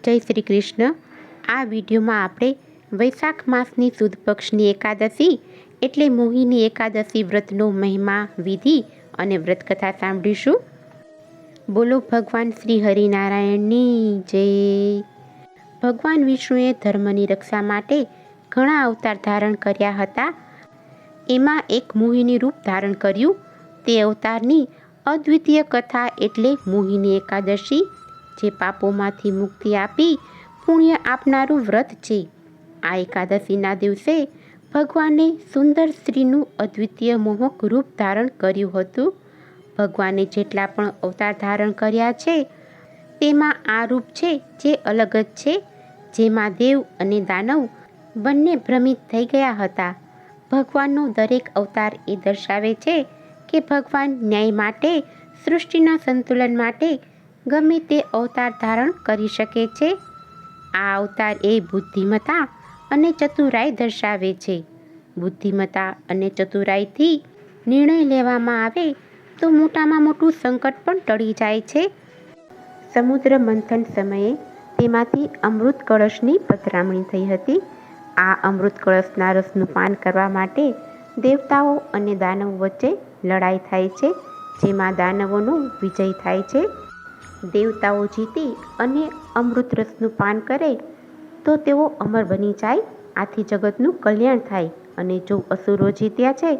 જય શ્રી કૃષ્ણ. આ વિડીયોમાં આપણે વૈશાખ માસની સુદ પક્ષની એકાદશી એટલે મોહિની એકાદશી વ્રતનો મહિમા, વિધિ અને વ્રતકથા સાંભળીશું. બોલો ભગવાન શ્રી હરિનારાયણની જય. ભગવાન વિષ્ણુએ ધર્મની રક્ષા માટે ઘણા અવતાર ધારણ કર્યા હતા. એમાં એક મોહિની રૂપ ધારણ કર્યું. તે અવતારની અદ્વિતીય કથા એટલે મોહિની એકાદશી, જે પાપોમાંથી મુક્તિ આપી પુણ્ય આપનારું વ્રત છે. આ એકાદશીના દિવસે ભગવાને સુંદર સ્ત્રીનું અદ્વિતીય મોહક રૂપ ધારણ કર્યું હતું. ભગવાને જેટલા પણ અવતાર ધારણ કર્યા છે તેમાં આ રૂપ છે જે અલગ જ છે, જેમાં દેવ અને દાનવ બંને ભ્રમિત થઈ ગયા હતા. ભગવાનનો દરેક અવતાર એ દર્શાવે છે કે ભગવાન ન્યાય માટે, સૃષ્ટિના સંતુલન માટે ગમે તે અવતાર ધારણ કરી શકે છે. આ અવતાર એ બુદ્ધિમત્તા અને ચતુરાઈ દર્શાવે છે. બુદ્ધિમત્તા અને ચતુરાઈથી નિર્ણય લેવામાં આવે તો મોટામાં મોટું સંકટ પણ ટળી જાય છે. સમુદ્ર મંથન સમયે તેમાંથી અમૃત કળશની પધરામણી થઈ હતી. આ અમૃત કળશના રસનું પાન કરવા માટે દેવતાઓ અને દાનવો વચ્ચે લડાઈ થાય છે, જેમાં દાનવોનો વિજય થાય છે. દેવતાઓ જીતી અને અમૃત રસનું પાન કરે તો તેઓ અમર બની જાય, આથી જગતનું કલ્યાણ થાય. અને જો અસુરો જીત્યા છે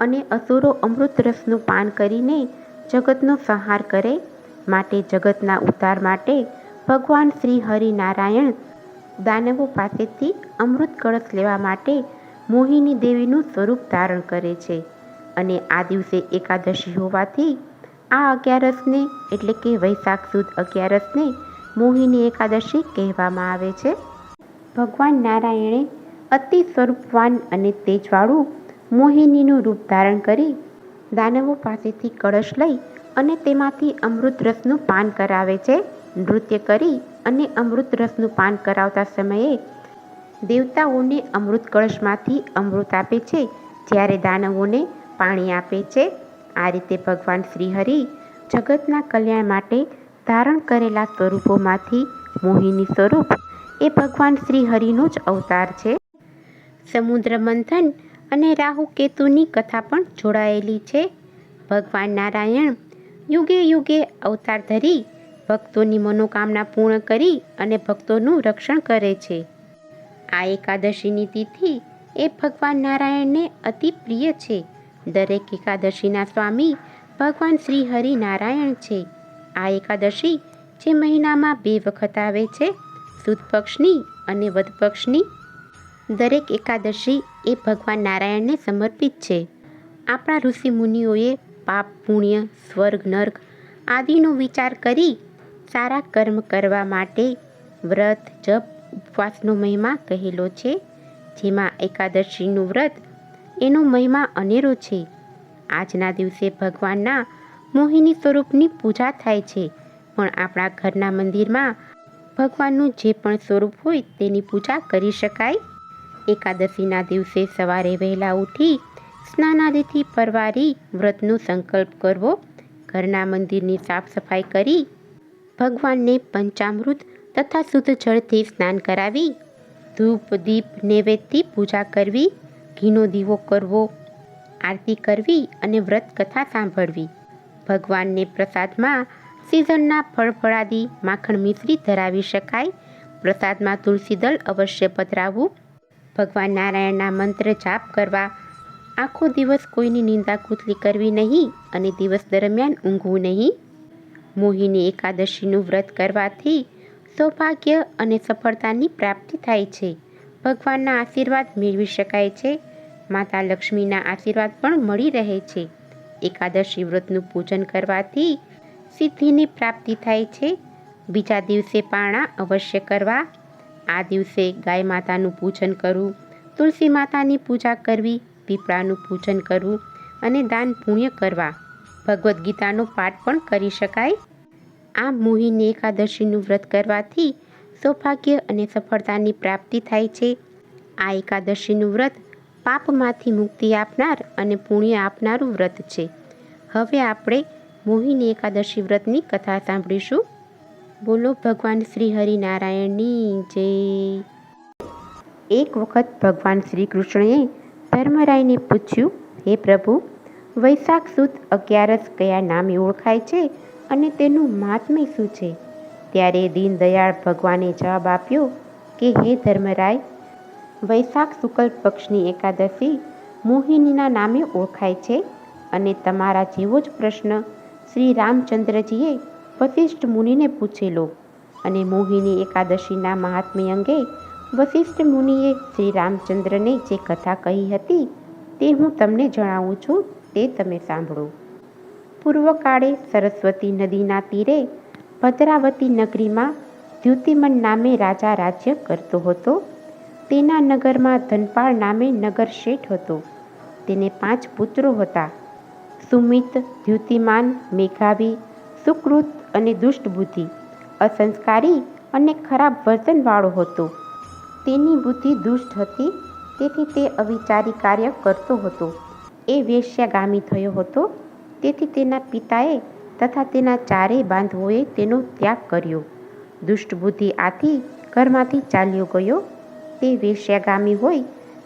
અને અસુરો અમૃત રસનું પાન કરીને જગતનો સંહાર કરે, માટે જગતના ઉદ્ધાર માટે ભગવાન શ્રી હરિનારાયણ દાનવો પાસેથી અમૃત કળશ લેવા માટે મોહિની દેવીનું સ્વરૂપ ધારણ કરે છે. અને આ દિવસે એકાદશી હોવાથી આ અગિયારસને એટલે કે વૈશાખ સુદ અગિયારસને મોહિની એકાદશી કહેવામાં આવે છે. ભગવાન નારાયણે અતિ સ્વરૂપવાન અને તેજવાળું મોહિનીનું રૂપ ધારણ કરી દાનવો પાસેથી કળશ લઈ અને તેમાંથી અમૃત રસનું પાન કરાવે છે. નૃત્ય કરી અને અમૃત રસનું પાન કરાવતા સમયે દેવતાઓને અમૃત કળશમાંથી અમૃત આપે છે, જ્યારે દાનવોને પાણી આપે છે. આ રીતે ભગવાન શ્રી હરિ જગતના કલ્યાણ માટે ધારણ કરેલા સ્વરૂપોમાંથી મોહિની સ્વરૂપ એ ભગવાન શ્રી હરિનો જ અવતાર છે. સમુદ્ર મંથન અને રાહુ કેતુની કથા પણ જોડાયેલી છે. ભગવાન નારાયણ યુગે યુગે અવતાર ધરી ભક્તોની મનોકામના પૂર્ણ કરી અને ભક્તોનું રક્ષણ કરે છે. આ એકાદશીની તિથિ એ ભગવાન નારાયણને અતિ પ્રિય છે. દરેક એકાદશીના સ્વામી ભગવાન શ્રી હરિનારાયણ છે. આ એકાદશી જે મહિનામાં 2 વખત આવે છે, સુદ પક્ષની અને વદ પક્ષની, દરેક એકાદશી એ ભગવાન નારાયણને સમર્પિત છે. આપણા ઋષિ મુનિઓએ પાપ, પુણ્ય, સ્વર્ગ, નર્ક આદિનો વિચાર કરી સારા કર્મ કરવા માટે વ્રત, જપ, ઉપવાસનો મહિમા કહેલો છે. જેમાં એકાદશીનું વ્રત એનો મહિમા અનેરો છે. આજના દિવસે ભગવાનના મોહિની સ્વરૂપની પૂજા થાય છે, પણ આપણા ઘરના મંદિરમાં ભગવાનનું જે પણ સ્વરૂપ હોય તેની પૂજા કરી શકાય. એકાદશીના દિવસે સવારે વહેલા ઉઠી સ્નાનાદિથી પરવારી વ્રતનો સંકલ્પ કરવો. ઘરના મંદિરની સાફ સફાઈ કરી ભગવાનને પંચામૃત તથા શુદ્ધ જળથી સ્નાન કરાવી ધૂપ, દીપ, નૈવેદ્યથી પૂજા કરવી, ઘીનો દીવો કરવો, આરતી કરવી અને વ્રત કથા સાંભળવી. ભગવાનને પ્રસાદમાં સિઝનના ફળફળાદી, માખણ મિશ્રી ધરાવી શકાય. પ્રસાદમાં તુલસી દળ અવશ્ય પધરાવવું. ભગવાન નારાયણના મંત્ર જાપ કરવા. આખો દિવસ કોઈની નિંદા કુથલી કરવી નહીં અને દિવસ દરમિયાન ઊંઘવું નહીં. મોહિની એકાદશીનું વ્રત કરવાથી સૌભાગ્ય અને સફળતાની પ્રાપ્તિ થાય છે. ભગવાનના આશીર્વાદ મેળવી શકાય છે. માતા લક્ષ્મીના આશીર્વાદ પણ મળી રહે છે. એકાદશી વ્રતનું પૂજન કરવાથી સિદ્ધિની પ્રાપ્તિ થાય છે. બીજા દિવસે પારણા અવશ્ય કરવા. આ દિવસે ગાય માતાનું પૂજન કરવું, તુલસી માતાની પૂજા કરવી, પીપળાનું પૂજન કરવું અને દાન પુણ્ય કરવા. ભગવદ્ ગીતાનો પાઠ પણ કરી શકાય. આ મોહિની એકાદશીનું વ્રત કરવાથી સૌભાગ્ય અને સફળતાની પ્રાપ્તિ થાય છે. આ એકાદશીનું વ્રત પાપમાંથી મુક્તિ આપનાર અને પુણ્ય આપનારું વ્રત છે. હવે આપણે મોહિની એકાદશી વ્રતની કથા સાંભળીશું. બોલો ભગવાન શ્રી હરિનારાયણની જય. એક વખત ભગવાન શ્રી કૃષ્ણએ ધર્મરાયને પૂછ્યું, હે પ્રભુ, વૈશાખ સુદ 11 કયા નામે ઓળખાય છે અને તેનું મહાત્મ્ય શું છે? ત્યારે દીનદયાળ ભગવાને જવાબ આપ્યો કે હે ધર્મરાય, વૈશાખ શુક્લ પક્ષની એકાદશી મોહિનીના નામે ઓળખાય છે અને તમારા જેવો જ પ્રશ્ન શ્રી રામચંદ્રજીએ વશિષ્ઠ મુનિને પૂછેલો અને મોહિની એકાદશીના મહાત્મ્ય અંગે વશિષ્ઠ મુનિએ શ્રી રામચંદ્રને જે કથા કહી હતી તે હું તમને જણાવું છું, તે તમે સાંભળો. પૂર્વકાળે સરસ્વતી નદીના તીરે ભદ્રાવતી નગરીમાં દ્યુતિમન નામે રાજા રાજ્ય કરતો હતો. તેના નગરમાં ધનપાળ નામે નગર શેઠ હતો. તેને 5 પુત્રો હતા. સુમિત, દ્યુતિમાન, મેઘાવી, સુકૃત અને દુષ્ટ બુદ્ધિ. અસંસ્કારી અને ખરાબ વર્તનવાળો હતો. તેની બુદ્ધિ દુષ્ટ હતી, તેથી તે અવિચારી કાર્ય કરતો હતો. એ વેશ્યાગામી થયો હતો, તેથી તેના પિતાએ તથા તેના 4 બાંધવોએ તેનો ત્યાગ કર્યો. દુષ્ટ બુદ્ધિ આથી ઘરમાંથી ચાલ્યો ગયો. તે વેશ્યાગામી હોય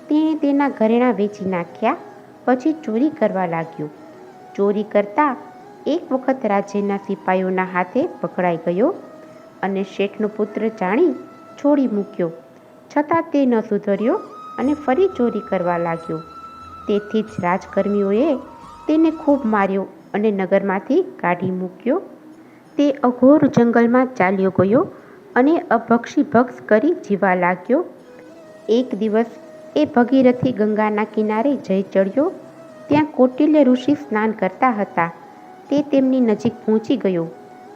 તેણે તેના ઘરેણાં વેચી નાખ્યા, પછી ચોરી કરવા લાગ્યો. ચોરી કરતા એક વખત રાજ્યના સિપાઈઓના હાથે પકડાઈ ગયો અને શેઠનો પુત્ર જાણી છોડી મૂક્યો. છતાં તે ન સુધર્યો અને ફરી ચોરી કરવા લાગ્યો. તેથી જ રાજકર્મીઓએ તેને ખૂબ માર્યો અને નગરમાંથી કાઢી મૂક્યો. તે અઘોર જંગલમાં ચાલ્યો ગયો અને અભક્ષી ભક્ષ કરી જીવા લાગ્યો. એક દિવસ એ ભગીરથી ગંગાના કિનારે જઈ ચડ્યો. ત્યાં કૌટિલ્ય ઋષિ સ્નાન કરતા હતા. તે તેમની નજીક પહોંચી ગયો.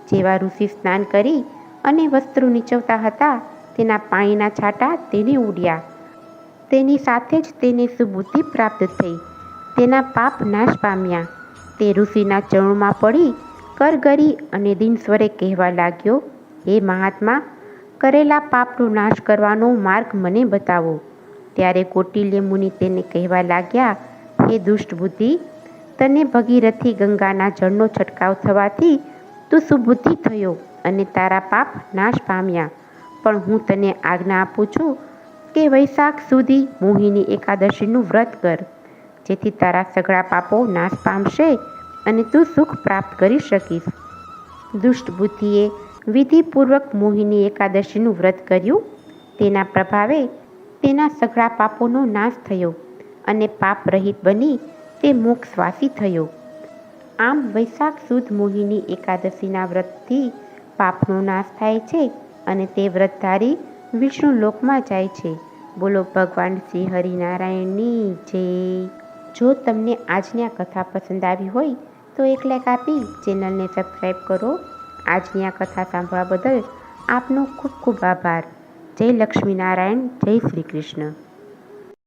જેવા ઋષિ સ્નાન કરી અને વસ્ત્રો નીચવતા હતા, તેના પાણીના છાંટા તેને ઉડ્યા. તેની સાથે જ તેને સુબુદ્ધિ પ્રાપ્ત થઈ. તેના પાપ નાશ પામ્યા. તે ઋષિના ચરણોમાં પડી કરગરી અને દીન સ્વરે કહેવા લાગ્યો, હે મહાત્મા, કરેલા પાપનો નાશ કરવાનો માર્ગ મને બતાવો. ત્યારે કૌટિલ્ય મુનિ તેને કહેવા લાગ્યા, હે દુષ્ટ બુદ્ધિ, તને ભગીરથી ગંગાના જળનો છંટકાવ થવાથી તું સુબુદ્ધિ થયો અને તારા પાપ નાશ પામ્યા. પણ હું તને આજ્ઞા આપું છું કે વૈશાખ સુધી મોહિની એકાદશીનું વ્રત કર, જેથી તારા સઘળા પાપો નાશ પામશે અને તું સુખ પ્રાપ્ત કરી શકીશ. દુષ્ટ બુદ્ધિએ વિધિપૂર્વક મોહિની એકાદશીનું વ્રત કર્યું. તેના પ્રભાવે તેના સઘળા પાપોનો નાશ થયો અને પાપ રહિત બની તે મોક્ષવાસી થયો. આમ વૈશાખ સુદ મોહિની એકાદશીના વ્રતથી પાપનો નાશ થાય છે અને તે વ્રતધારી વિષ્ણુ લોકમાં જાય છે. બોલો ભગવાન શ્રી હરિનારાયણની જય. જો તમને આજની આ કથા પસંદ આવી હોય તો એક લાઈક આપી ચેનલને સબસ્ક્રાઈબ કરો. આજની આ કથા સાંભળવા બદલ આપનો ખૂબ ખૂબ આભાર. જય લક્ષ્મીનારાયણ, જય શ્રી કૃષ્ણ.